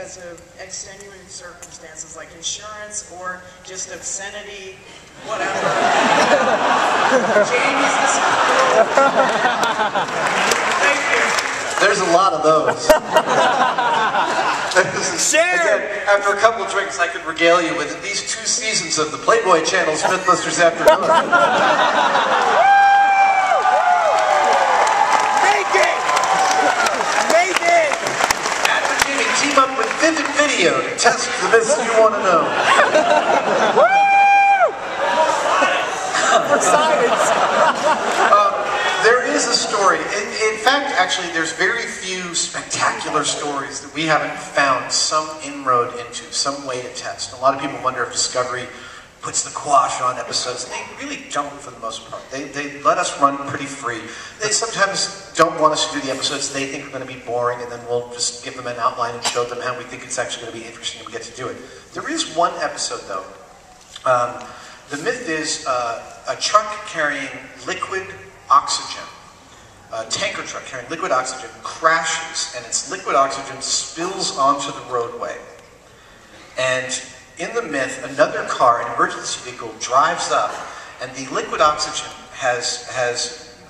because of extenuating circumstances like insurance or just obscenity, whatever. Jamie's the school. Thank you. There's a lot of those. Share! Again, after a couple of drinks, I could regale you with at least 2 seasons of the Playboy Channel's Mythbusters Afternoon. Make it! Make it! Advocating team up with Vivid Video to test the myths you want to know. For silence! There is a story. In fact, actually, there's very few spectacular stories that we haven't found some inroad into, some way to test. A lot of people wonder if Discovery puts the quash on episodes. They really don't, for the most part. They let us run pretty free. They sometimes don't want us to do the episodes they think are going to be boring, and then we'll just give them an outline and show them how we think it's actually going to be interesting and we get to do it. There is one episode, though. The myth is a truck carrying liquid oxygen, a tanker truck carrying liquid oxygen, crashes, and its liquid oxygen spills onto the roadway. And in the myth, another car, an emergency vehicle, drives up, and the liquid oxygen has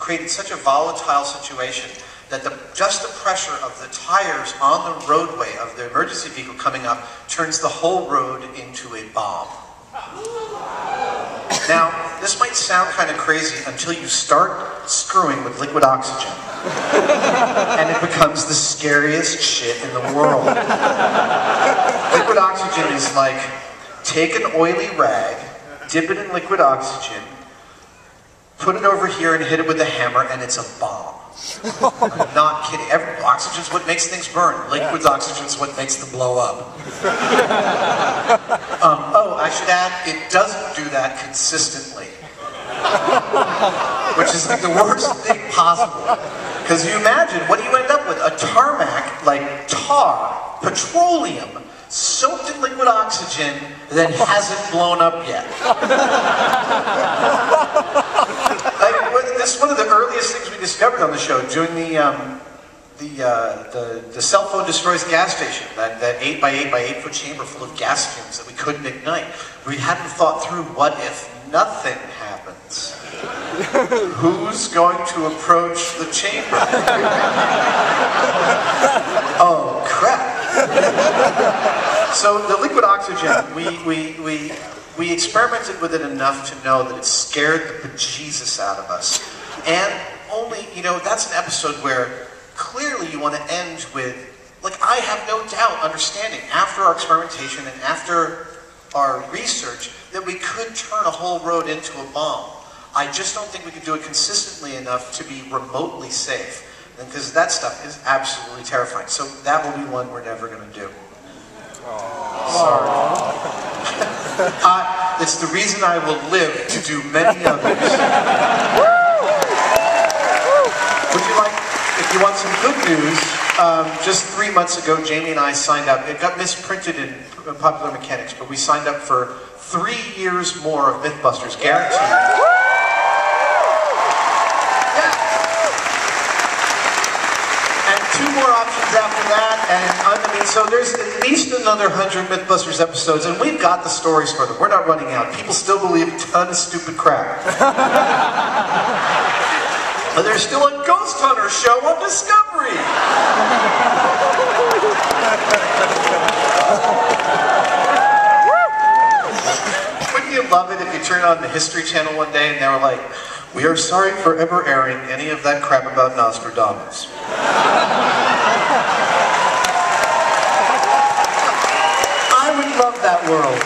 created such a volatile situation that just the pressure of the tires on the roadway of the emergency vehicle coming up turns the whole road into a bomb. Now, this might sound kind of crazy until you start screwing with liquid oxygen. And it becomes the scariest shit in the world. Liquid oxygen is like, take an oily rag, dip it in liquid oxygen, put it over here and hit it with a hammer, and it's a bomb. I'm not kidding. Oxygen's what makes things burn. Liquid oxygen's what makes them blow up. Oh, I should add, it doesn't do that consistently. Which is like the worst thing possible. Because you imagine, what do you end up with? A tarmac, like tar, petroleum, soaked in liquid oxygen that hasn't blown up yet. This is one of the earliest things we discovered on the show, doing the cell phone destroys gas station, that 8x8x8 foot chamber full of gas fumes that we couldn't ignite. We hadn't thought through, what if nothing happens? Who's going to approach the chamber? Oh, crap. So the liquid oxygen, we experimented with it enough to know that it scared the bejesus out of us. And only, that's an episode where clearly you want to end with, like, I have no doubt, understanding, after our experimentation and after our research, that we could turn a whole road into a bomb. I just don't think we could do it consistently enough to be remotely safe. Because that stuff is absolutely terrifying. So that will be one we're never going to do. Sorry. It's the reason I will live to do many others. Would you like, if you want some good news, just 3 months ago, Jamie and I signed up. It got misprinted in Popular Mechanics, but we signed up for 3 years more of Mythbusters, guaranteed. Yeah. And 2 more options after that, and so there's at least another 100 Mythbusters episodes, and we've got the stories for them. We're not running out. People still believe a ton of stupid crap. But there's still a Ghost Hunter show on Discovery! Wouldn't you love it if you turned on the History Channel one day and they were like, "We are sorry for ever airing any of that crap about Nostradamus." I would love that world.